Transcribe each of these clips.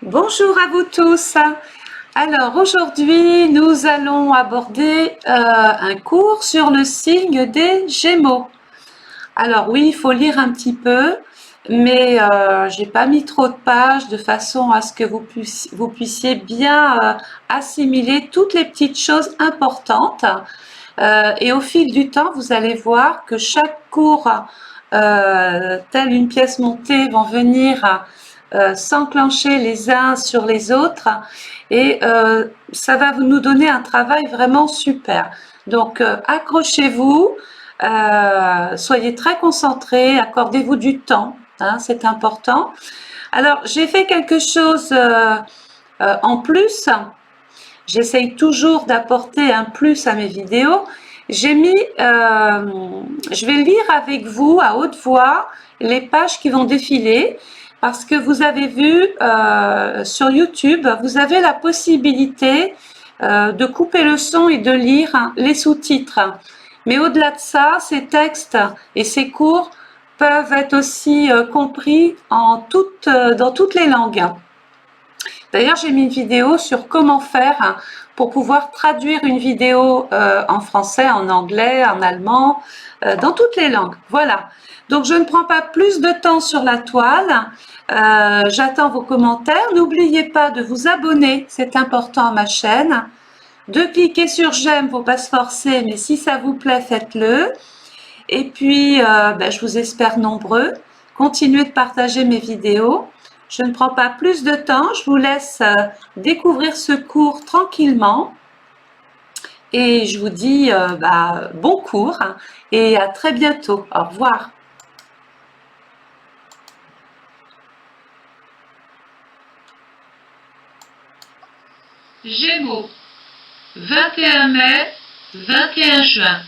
Bonjour à vous tous. Alors aujourd'hui, nous allons aborder un cours sur le signe des Gémeaux. Alors oui, il faut lire un petit peu, mais j'ai pas mis trop de pages de façon à ce que vous puissiez bien assimiler toutes les petites choses importantes. Et au fil du temps, vous allez voir que chaque cours, telle une pièce montée, vont venir s'enclencher les uns sur les autres et ça va nous donner un travail vraiment super. Donc accrochez-vous, soyez très concentrés, accordez-vous du temps, hein, c'est important. Alors j'ai fait quelque chose en plus. J'essaye toujours d'apporter un plus à mes vidéos. J'ai mis, je vais lire avec vous à haute voix les pages qui vont défiler parce que vous avez vu sur YouTube, vous avez la possibilité de couper le son et de lire les sous-titres. Mais au-delà de ça, ces textes et ces cours peuvent être aussi compris dans toutes les langues. D'ailleurs, j'ai mis une vidéo sur comment faire pour pouvoir traduire une vidéo en français, en anglais, en allemand, dans toutes les langues. Voilà. Donc, je ne prends pas plus de temps sur la toile. J'attends vos commentaires. N'oubliez pas de vous abonner, c'est important à ma chaîne. De cliquer sur j'aime, faut pas se forcer, mais si ça vous plaît, faites-le. Et puis, je vous espère nombreux. Continuez de partager mes vidéos. Je ne prends pas plus de temps, je vous laisse découvrir ce cours tranquillement et je vous dis bon cours et à très bientôt. Au revoir. Gémeaux, 21 mai, 21 juin.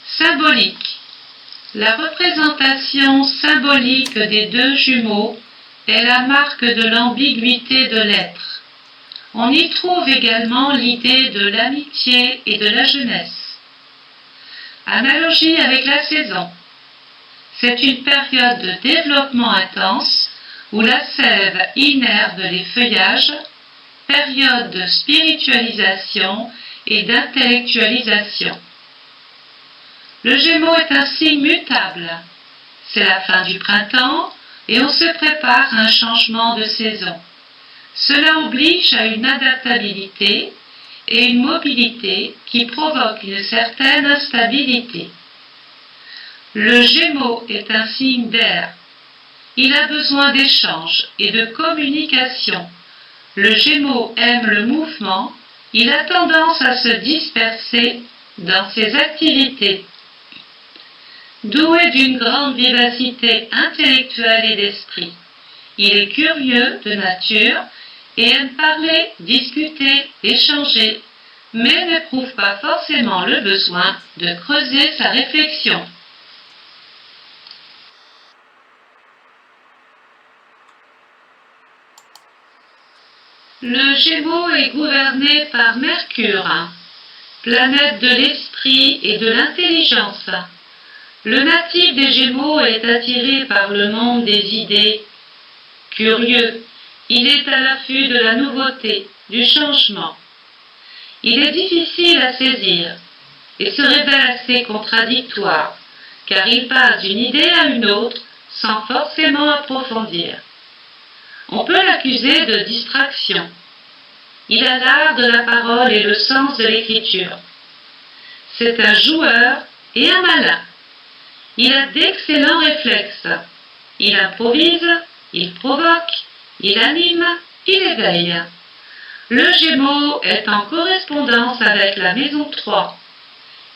Symbolique. La représentation symbolique des deux jumeaux est la marque de l'ambiguïté de l'être. On y trouve également l'idée de l'amitié et de la jeunesse. Analogie avec la saison. C'est une période de développement intense où la sève innerve les feuillages, période de spiritualisation et d'intellectualisation. Le Gémeaux est un signe mutable. C'est la fin du printemps et on se prépare à un changement de saison. Cela oblige à une adaptabilité et une mobilité qui provoque une certaine instabilité. Le Gémeaux est un signe d'air. Il a besoin d'échanges et de communication. Le Gémeaux aime le mouvement, il a tendance à se disperser dans ses activités. Doué d'une grande vivacité intellectuelle et d'esprit, il est curieux de nature et aime parler, discuter, échanger, mais n'éprouve pas forcément le besoin de creuser sa réflexion. Le Gémeaux est gouverné par Mercure, planète de l'esprit et de l'intelligence. Le natif des Gémeaux est attiré par le monde des idées. Curieux, il est à l'affût de la nouveauté, du changement. Il est difficile à saisir et se révèle assez contradictoire, car il passe d'une idée à une autre sans forcément approfondir. On peut l'accuser de distraction. Il a l'art de la parole et le sens de l'écriture. C'est un joueur et un malin. Il a d'excellents réflexes. Il improvise, il provoque, il anime, il éveille. Le Gémeaux est en correspondance avec la maison 3.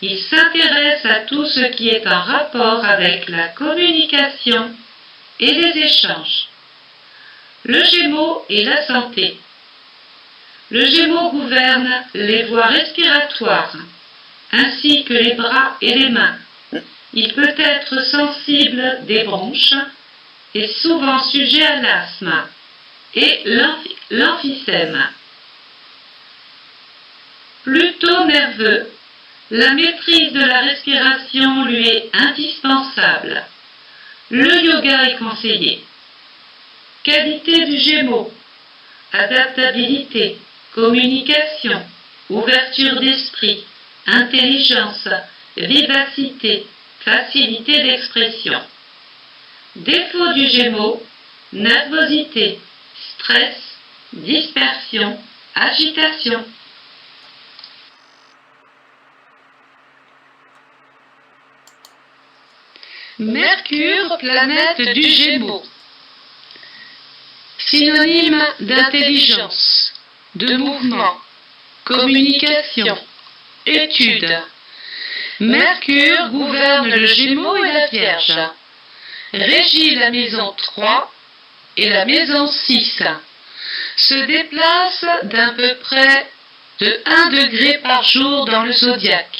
Il s'intéresse à tout ce qui est en rapport avec la communication et les échanges. Le Gémeaux est la santé. Le Gémeaux gouverne les voies respiratoires, ainsi que les bras et les mains. Il peut être sensible des bronches et souvent sujet à l'asthme et l'emphysème. Plutôt nerveux, la maîtrise de la respiration lui est indispensable. Le yoga est conseillé. Qualité du Gémeaux. adaptabilité, communication, ouverture d'esprit, intelligence, vivacité, facilité d'expression. Défaut du Gémeaux, nervosité, stress, dispersion, agitation. Mercure, planète du Gémeaux. Synonyme d'intelligence, de mouvement, communication, étude. Mercure gouverne le Gémeaux et la Vierge. Régit la maison 3 et la maison 6. Se déplace d'à peu près de 1 degré par jour dans le zodiaque.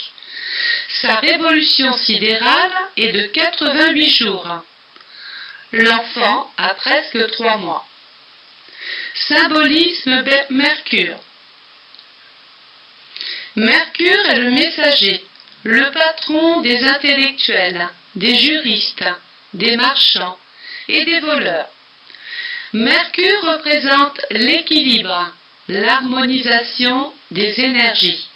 Sa révolution sidérale est de 88 jours. L'enfant a presque 3 mois. Symbolisme Mercure. Mercure est le messager, le patron des intellectuels, des juristes, des marchands et des voleurs. Mercure représente l'équilibre, l'harmonisation des énergies.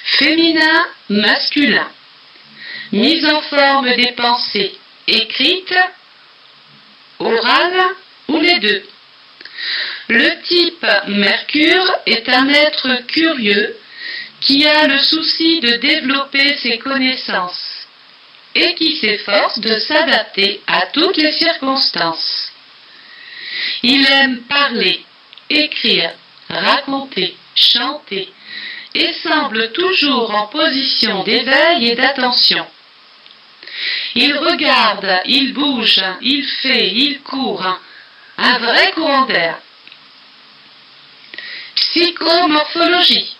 Féminin, masculin. Mise en forme des pensées, écrites, orales ou les deux. Le type Mercure est un être curieux qui a le souci de développer ses connaissances et qui s'efforce de s'adapter à toutes les circonstances. Il aime parler, écrire, raconter, chanter et semble toujours en position d'éveil et d'attention. Il regarde, il bouge, il fait, il court, un vrai courant d'air. Psychomorphologie.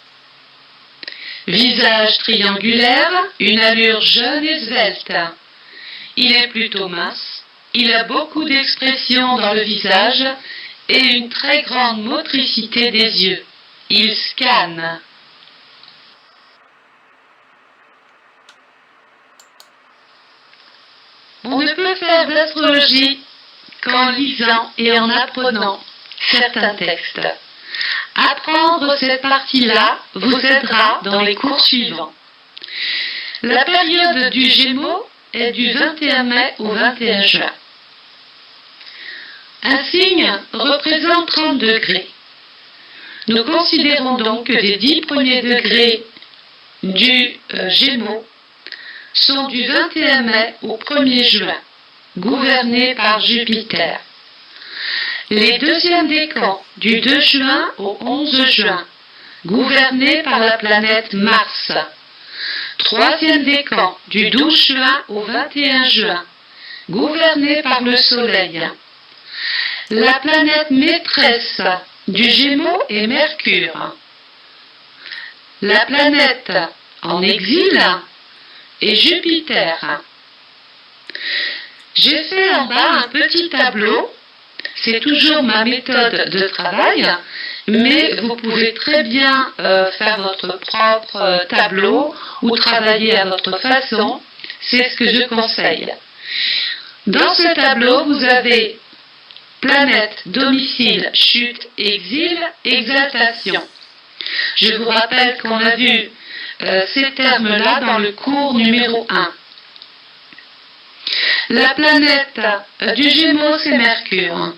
Visage triangulaire, une allure jeune et svelte. Il est plutôt mince, il a beaucoup d'expression dans le visage et une très grande motricité des yeux. Il scanne. On ne peut faire d'astrologie qu'en lisant et en apprenant certains textes. Apprendre cette partie-là vous aidera dans les cours suivants. La période du Gémeaux est du 21 mai au 21 juin. Un signe représente 30 degrés. Nous considérons donc que les 10 premiers degrés du Gémeaux sont du 21 mai au 1er juin, gouvernés par Jupiter. Les deuxièmes décans du 2 juin au 11 juin, gouvernés par la planète Mars. Troisième décan du 12 juin au 21 juin, gouverné par le Soleil. La planète maîtresse du Gémeaux est Mercure. La planète en exil est Jupiter. J'ai fait en bas un petit tableau. C'est toujours ma méthode de travail, mais vous pouvez très bien faire votre propre tableau ou travailler à votre façon. C'est ce que je conseille. Dans ce tableau, vous avez planète, domicile, chute, exil, exaltation. Je vous rappelle qu'on a vu ces termes-là dans le cours numéro 1. La planète du Gémeaux, c'est Mercure.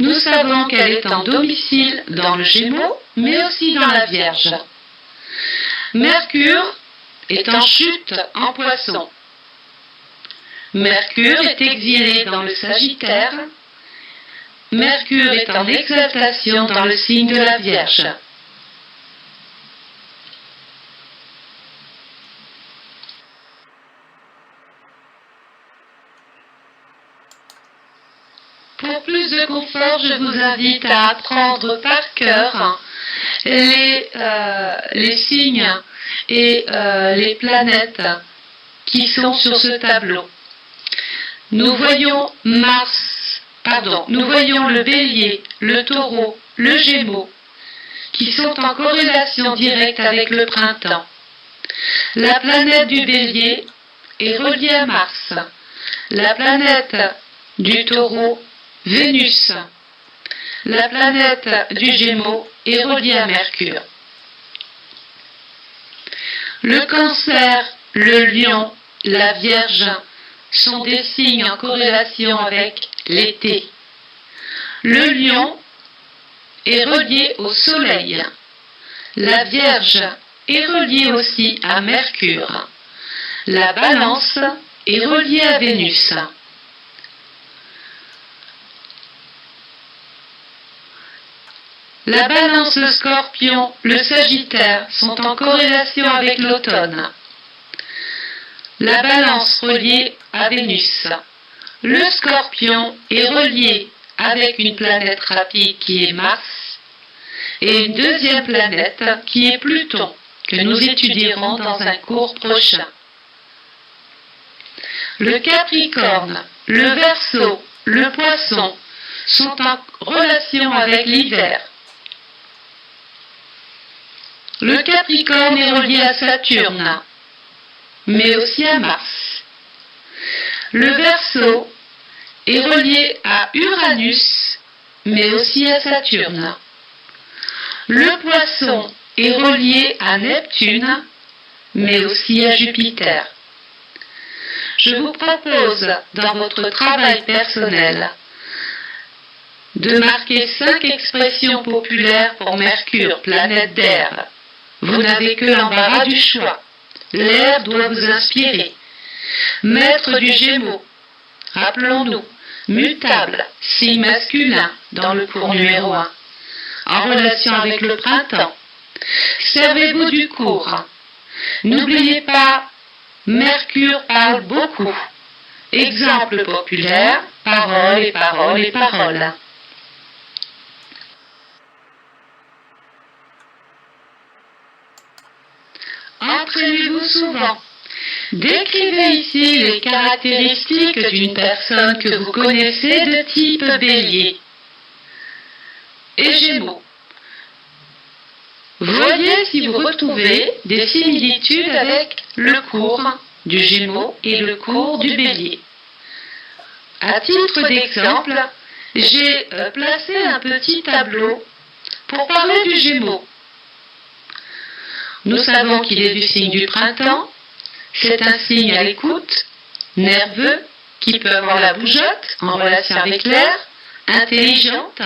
Nous savons qu'elle est en domicile dans le Gémeaux, mais aussi dans la Vierge. Mercure est en chute en Poisson. Mercure est exilé dans le Sagittaire. Mercure est en exaltation dans le signe de la Vierge. Pour plus de confort, je vous invite à apprendre par cœur les signes et les planètes qui sont sur ce tableau. Nous voyons nous voyons le Bélier, le Taureau, le Gémeaux, qui sont en corrélation directe avec le printemps. La planète du Bélier est reliée à Mars. La planète du Taureau, Vénus. La planète du Gémeaux est reliée à Mercure. Le Cancer, le Lion, la Vierge sont des signes en corrélation avec l'été. Le Lion est relié au Soleil. La Vierge est reliée aussi à Mercure. La Balance est reliée à Vénus. La Balance, le Scorpion, le Sagittaire sont en corrélation avec l'automne. La Balance reliée à Vénus. Le Scorpion est relié avec une planète rapide qui est Mars et une deuxième planète qui est Pluton, que nous étudierons dans un cours prochain. Le Capricorne, le Verseau, le Poisson sont en relation avec l'hiver. Le Capricorne est relié à Saturne, mais aussi à Mars. Le Verseau est relié à Uranus, mais aussi à Saturne. Le Poisson est relié à Neptune, mais aussi à Jupiter. Je vous propose, dans votre travail personnel, de marquer 5 expressions populaires pour Mercure, planète d'air. Vous n'avez que l'embarras du choix. L'air doit vous inspirer. Maître du Gémeaux, rappelons-nous, mutable, signe masculin dans le cours numéro 1, en relation avec le printemps. Servez-vous du cours. N'oubliez pas, Mercure parle beaucoup. Exemple populaire, parole et parole et parole. Entraînez-vous souvent. Décrivez ici les caractéristiques d'une personne que vous connaissez de type Bélier et Gémeaux. Voyez si vous retrouvez des similitudes avec le cours du Gémeaux et le cours du Bélier. À titre d'exemple, j'ai placé un petit tableau pour parler du Gémeaux. Nous savons qu'il est du signe du printemps. C'est un signe à l'écoute, nerveux, qui peut avoir la bougeotte en relation avec l'air, intelligente,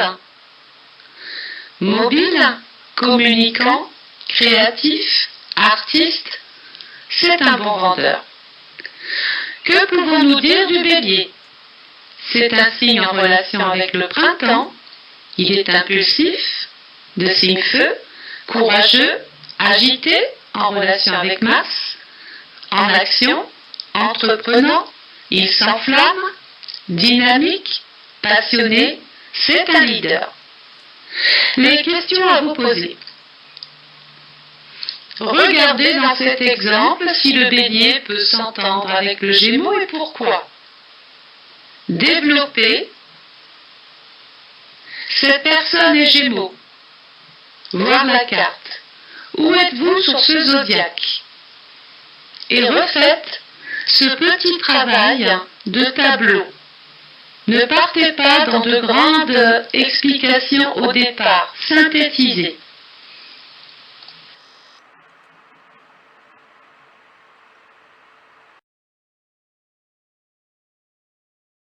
mobile, communicant, créatif, artiste. C'est un bon vendeur. Que pouvons-nous dire du Bélier? C'est un signe en relation avec le printemps. Il est impulsif, de signe feu, courageux, agité, en relation avec Mars, en action, entreprenant, il s'enflamme, dynamique, passionné, c'est un leader. Les questions à vous poser. Regardez dans cet exemple si le Bélier peut s'entendre avec le Gémeaux et pourquoi. Développez. Cette personne est Gémeaux. Voir la carte. Où êtes-vous sur ce zodiaque? Et refaites ce petit travail de tableau. Ne partez pas dans de grandes explications au départ. Synthétisez.